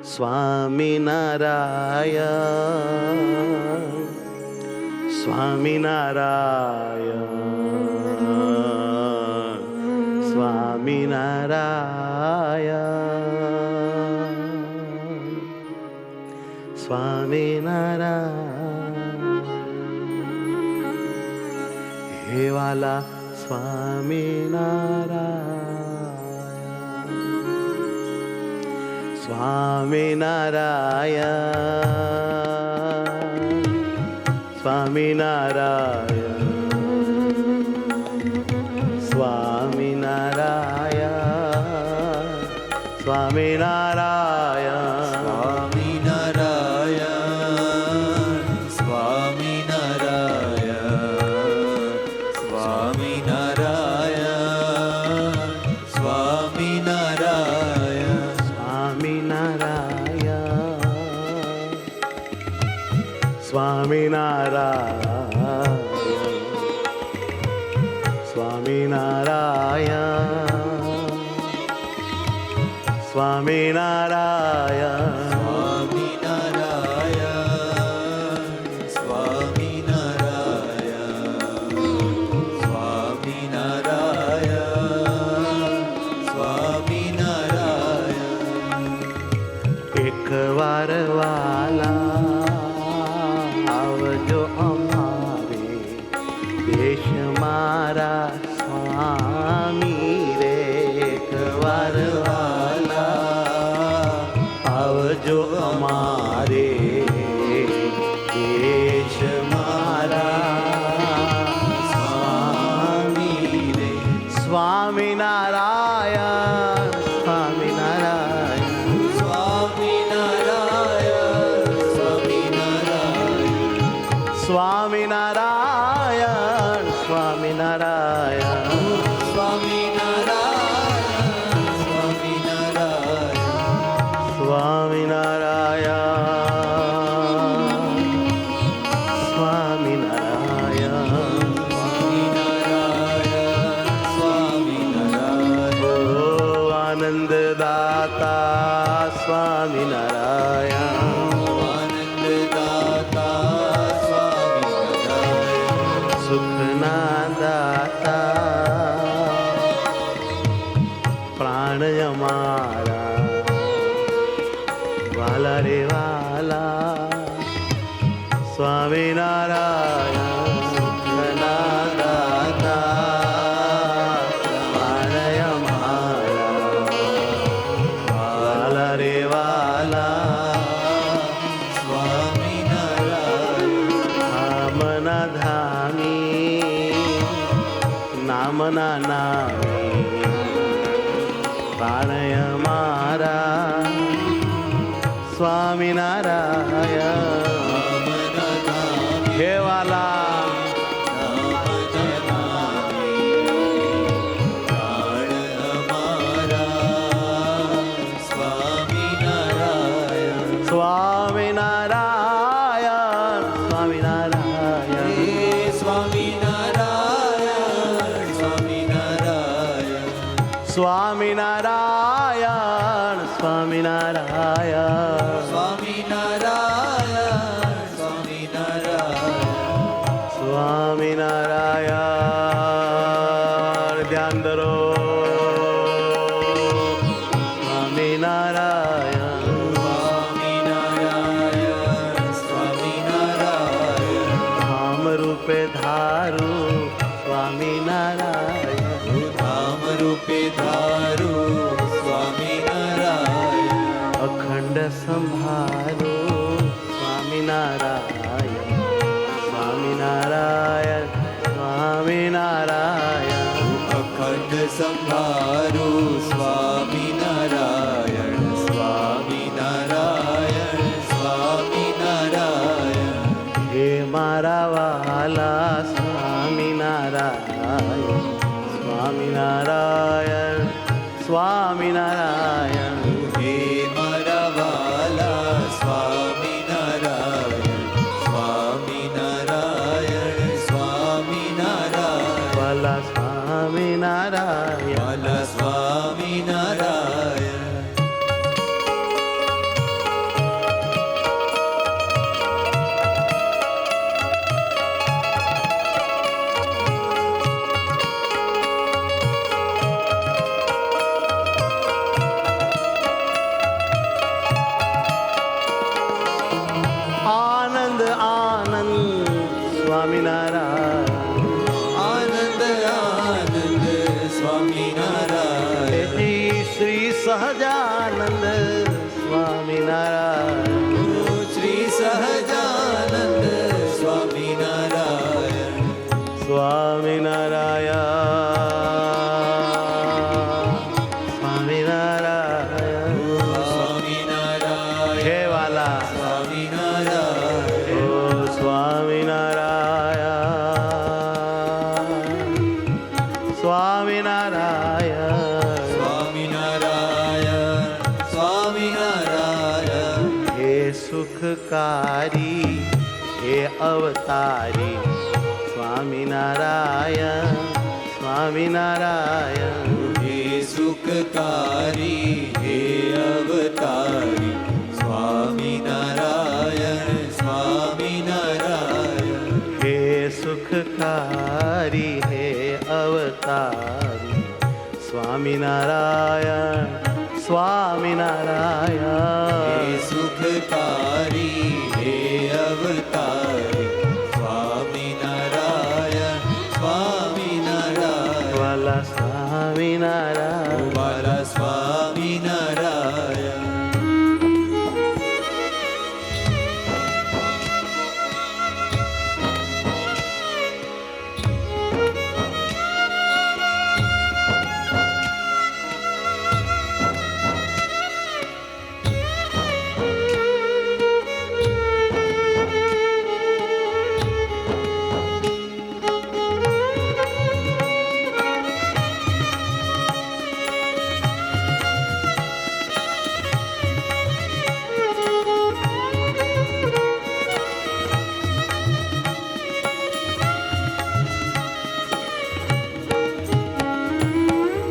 સ્વામિનારાયણ સ્વામિનારાયણ સ્વામિનારાયણ સ્વામિનારાયણ હે વાલા સ્વામિનારાયણ સ્વામિનારાયણ સ્વામિનારાયણ સ્વામિનારાયણ સ્વામિનારાયણ એકવાર વાલા આવજો અમારે દેશ મારા સ્વામી રે એકવાર વાલા આવજો અમારે દેશ મારા સ્વામી રે સ્વામિનારાયણ સ્વામિનારાયણ સ્વામિનારાયણ સ્વામિનારાયણ સ્વામિનારાયણ સ્વામિનારાયણ સ્વામિનારાયણ આનંદદાતા સ્વામિનારાયણ સુખના દાતા પ્રાણ અમારા વાલા રે વાલા સ્વામિનારાયણ સુખના દાતા પ્રાણ અમારા વાલા રે વાલા સ્વામિનારાયણ ધામી નામના નામે પ્રાણય મારા સ્વામિનારાયણ હે વાલા સ્વામિનારાયણ સ્વામિનારાયણ સ્વામિનારાયણ સ્વામિનારાયણ સ્વામિનારાયણ ધ્યાન ધરો સ્વામિનારાયણ ધામ રૂપે ધારું સ્વામિનારાયણ ધામ રૂપે ધારું સ્વામિનારાયણ અખંડ સંભારો સ્વામિનારાયણ સ્વામિનારાયણ સ્વામિનારાયણ અખંડ સંભારું સ્વામિનારાયણ સ્વામિનારાયણ સ્વામિનારાયણ હે મારા વાલા સ્વામિનારાયણ સ્વામિનારાયણ સ્વામિનારાયણ હે મારા વાલા સ્વામિનારાયણ સ્વામિનારાયણ સ્વામિનારાયણ વાલા સ્વામિનારાયણ વાલા સ્વામિનારાયણ સ્વામિનારાયણ આનંદ આનંદ સ્વામિનારાયણ શ્રી સહજાનંદ સ્વામિનારાયણ શ્રી સહજાનંદ સ્વામિનારાયણ સ્વામિનારાયણ સ્વામિનારાયણ હે વાલા સ્વામિનારાયણ ઓ સ્વામિનારાયણ સ્વામિનારાયણ સ્વામિનારાયણ સ્વામિનારાયણ હે સુખકારી હે અવતારી સ્વામિનારાયણ સ્વામિનારાયણ હે સુખકારી હે અવતારી સ્વામિનારાયણ સ્વામિનારાયણ હે સુખકારી હે અવતારી સ્વામિનારાયણ હે સ્વામિનારાયણ સુખકારી હે અવતારી સ્વામિનારાયણ સ્વામિનારાયણ વાલા સ્વામિનારાયણ વાલા સ્વામિનારાયણ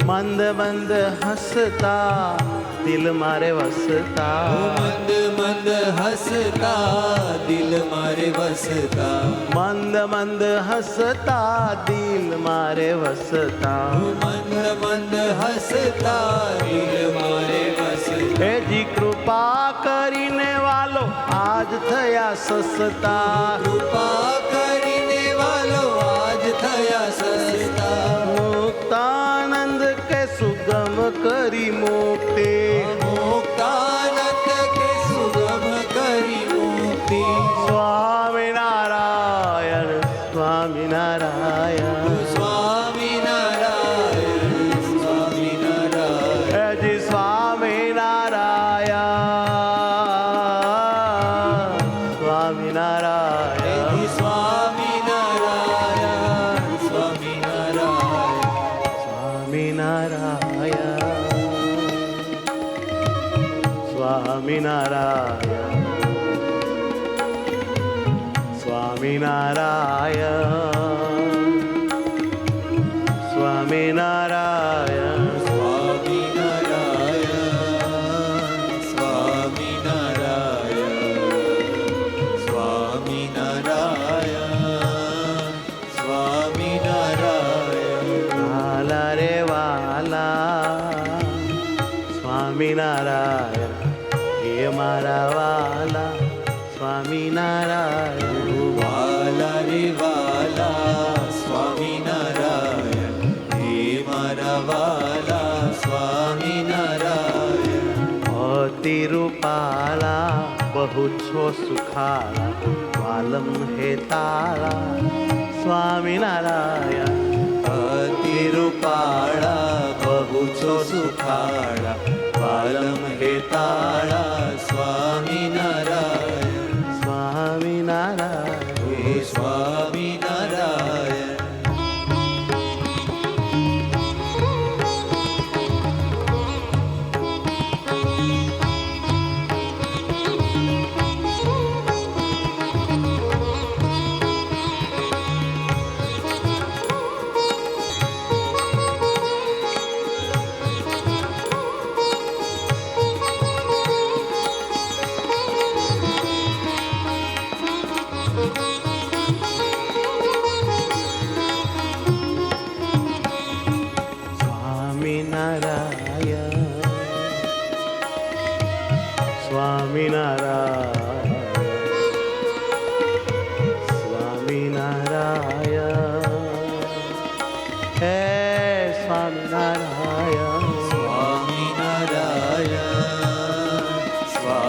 મંદ મંદ હસતા દિલ મારે વસતા મંદ મંદ હસતા દિલ મારે વસતા મંદ મંદ હસતા દિલ મારે વસતા મંદ મંદ હસતા દિલ મારે વસતા હે જી કૃપા કરીને વાલો આજ થયા સસતા કૃપા કરીને વાલો આજ થયા સસ્તા મુક્તાનંદ કે સુગમ કરી મુક્તિ મુક્તાનંદ કે સુગમ કરી મુક્તિ સ્વામિનારાયણ સ્વામિનારાયણ સ્વામિનારાયણ સ્વામિનારાયણ હે જી સ્વામિનારાયણ સ્વામિનારાયણ સ્વામિનારાયણ સ્વામિનારાયણ સ્વામિનારાયણ સ્વામિનારાયણ સ્વામિનારાયણ સ્વામિનારાયણ સ્વામિનારાયણ સ્વામિનારાયણ વાલા રે વાલા સ્વામિનારાયણ હે મારા વાલા સ્વામિનારાયણ વાલા રે વાલા સ્વામિનારાયણ હે મારા વાલા સ્વામિનારાયણ અતિ રૂપાલા બહુ છો સુખાલા વાલમ હે તારા સ્વામિનારાયણ અતિ રૂપાળા બહુ છો સુખાળા પાલમ હે તાળા સ્વામિનારાયણ સ્વામિનારાયણ હે સ્વામિનારાયણ સ્વામિનારાયણ સ્વામિનારાયણ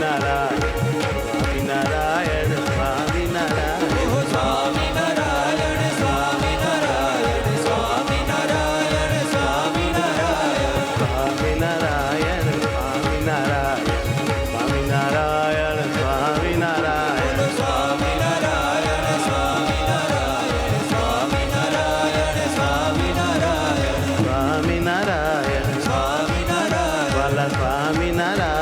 સ્વામિનારાયણ સ્વામિનારાયણ સ્વામિનારાયણ સ્વામિનારાયણ સ્વામિનારાયણ સ્વામિનારાયણ સ્વામિનારાયણ સ્વામિનારાયણ સ્વામિનારાયણ સ્વામિનારાયણ સ્વામિનારાયણ સ્વામિનારાયણ સ્વામિનારાયણ સ્વામિનારાયણ સ્વામિનારાયણ સ્વામિનારાયણ સ્વામિનારાયણ વાલા સ્વામિનારાયણ